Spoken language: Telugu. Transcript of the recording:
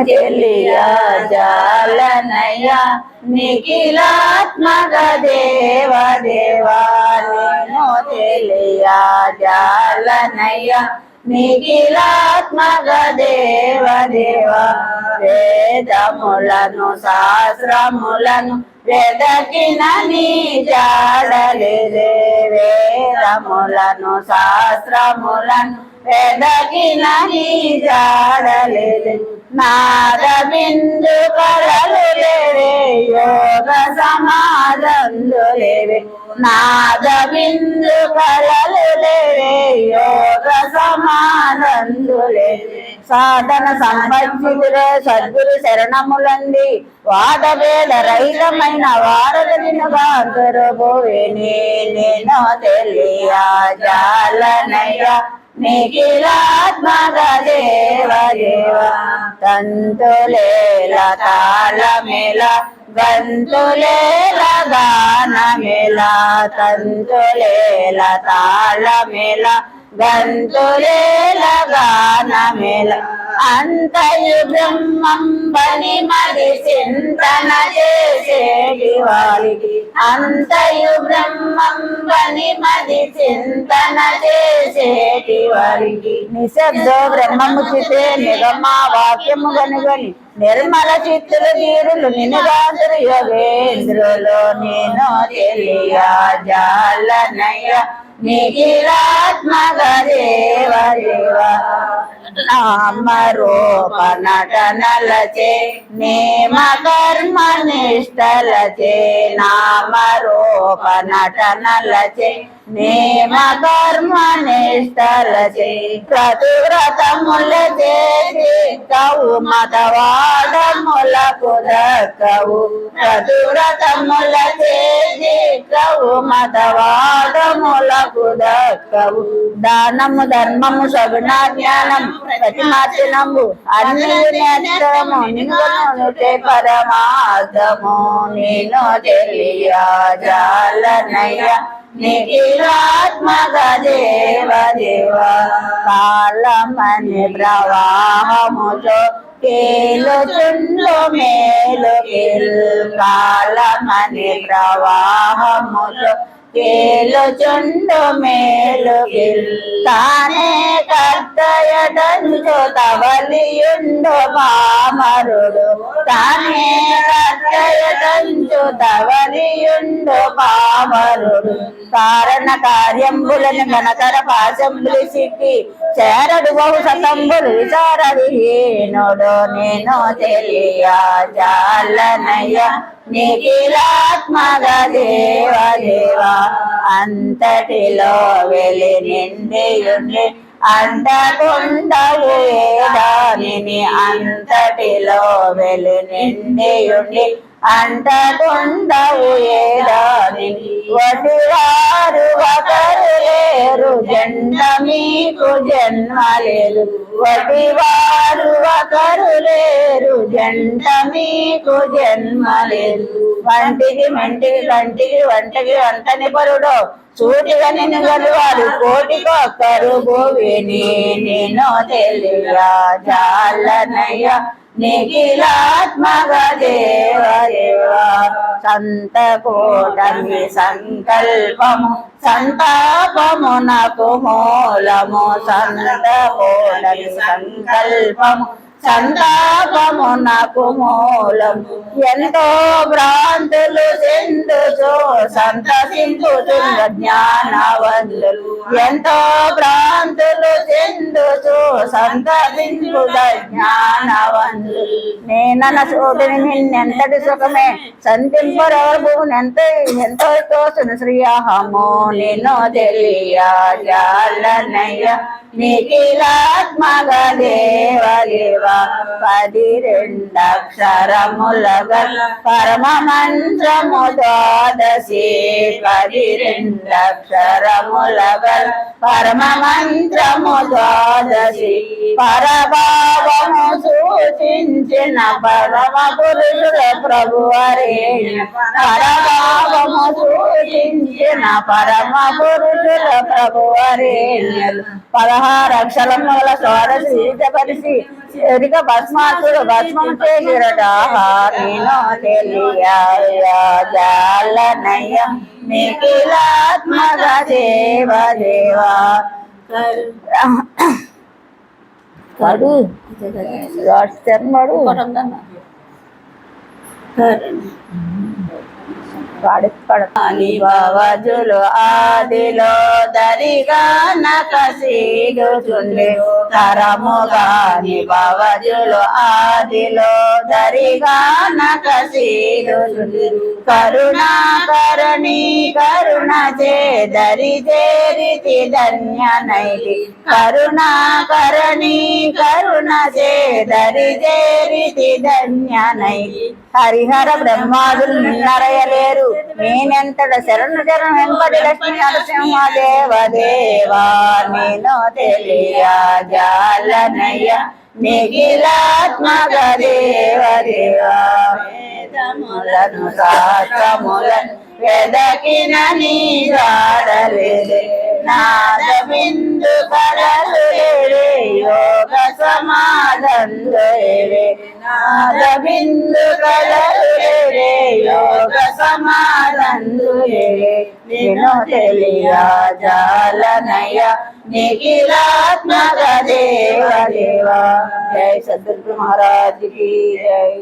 తెలియా జాలనయ్యా నిఖిలాత్మక దేవ దేవా నేను తెలియా జాలనయ్యా నిఖిలాత్మక దేవ దేవా వేదములను శాస్త్రములను వెదకిన నీ జాడలేదే వేదములను శాస్త్రములను వెదకిన నీ జాడలేదే నాద బిందు కరలు లేవే యోగ సమాధందు లేవే నాద బిందు కరలు లేవే యోగ సమాధందు లేవే సాధన సంపత్తిరే సద్గురు శరణములంది వాదవేద రహితమైన వారధనిగా దొరబోవే నేను తెలియా జాలనయ్యా నిఖిలాత్మక దేవ దేవ తంతులేల తాళమేళ గంతులేల గానమేళ తంతులేల తాళమేళ గంతులేల గానమేళ అంతయు బ్రహ్మం బని మరి చింతన చేసేటి వారికి అంతయు బ్రహ్మం బని మరి చింతన చేసేటి వారికి నిశబ్ద బ్రహ్మము చితే నిగమ వాక్యము గనుగని నిర్మల చిత్తులు తీరులు నినుగాంతులు యోగేంద్రులు నేను తెలియా జాలనయ్య నిఖిలాత్మక దేవ దేవ నామరూప నటనలచే నేమ కర్మ నిష్టలచే నామరూప నటనలచే నేమ కర్మ నిష్టలచే ప్రతివ్రతముల చేసి కవు మతవాదములకు దక్కవు ప్రతివ్రతముల చేసి కవు మతవాదములకు దక్కవు దానము ధర్మము సగుణ జ్ఞానం ప్రతిమార్చనము అన్ని నేత్రము నిన్నుటే పరమార్థము నేను తెలియా జాలనయ్య నిఖిలాత్మక దేవ దేవ కాలమని ప్రవాహముతో కేలుచుండు మేలు కాలమని ప్రవాహముతో కేలుచుండు మేలు తానే కర్తయటంచు తవలియుండు పామరుడు తానే కర్తయటంచు తవలియుండు పామరుడు కారణ కార్యంబులను గణకర పాశంబులు సిక్కి చేరడు బహు శతంబులు విచారడు హీనుడు నేను తెలియా జాలనయ్య నిఖిలాత్మక దేవ దేవ అంతటిలో వెలి నిండియుండి అంటకుండవు దానిని అంతటిలో వెలి నిండియుండి అంటకుండవు ఏదానిని వటివారు ఒకరు లేరు జన్మ మీకు జన్మ లేదు వటివారు ఒకరు లేరు జంట మీకు జన్మ లేదు వంటికి మెంటికి కంటికి వంటకి వంటని పరుడు సూటిగా నిన్ను గలువారు కోటికి ఒక్కరు భూమిని నేను తెలియా జాలనయ్య నిఖిలాత్మక దేవ దేవ సంతకోటమి సంకల్పము సంతాపమునకు మూలము సంతకోటమి సంకల్పము సంతాపమునకు మూలము ఎంతో భ్రాంతులు చెందుచో సంతసింపుతున్న జ్ఞానవంతులు ఎంతో భ్రాంతులు చెందుచో సంతసింపుత జ్ఞానవంతులు నేనన్న చోటుని నిన్నెంతటి సుఖమే సంతింపరవు ఎంతో తోసును శ్రీయహము నిన్ను తెలియా జాలనయ్య నిఖిలాత్మక దేవ దేవ 12 అక్షరములగ పరమ మంత్రము ద్వాదశి 12 అక్షరములగ పరమ మంత్రము ద్వాదశి పరభావము సూచించిన పరమ పురుషుల ప్రభువరేణ్య పరభావము సూచించిన పరమ పురుషుల ప్రభువరేణ్యులు 16 అక్షరముల షోడశీజపరిచి ఎరిక భస్మాసుడు భస్మం చేసిరట నేను తెలియాలనయ్య నిఖిలాత్మక దేవ దేవా వాడు వాడి బావజులు ఆదిలో దరిగా నకసీగుచుండే తరముగాని బావజులు ఆదిలో దరిగా నకసీగుచుండే కరుణాకరణి కరుణ చేదరి చేరితి ధన్యనైతి కరుణాకరణి కరుణ చేదరి చేరితి ధన్యనైతి హరిహర బ్రహ్మాదులు నిన్నరయలేరు నేనెంతట శరణు శరణు వెంపటి లక్ష్మీ నరసింహ దేవ దేవా నేను తెలియాలనయ్య నిఖిలాత్మక దేవ దేవా వేదములను శాస్త్రములను వెదకిన నీ జాడలేదే నాద బిందు కలలు యోగ సమాధందులే నాద బిందు కలలు యోగ సమాధందులే నేను తెలియాలనయ్య నిఖిలాత్మక దేవ దేవా జై సద్గురు మహారాజ్ की जय।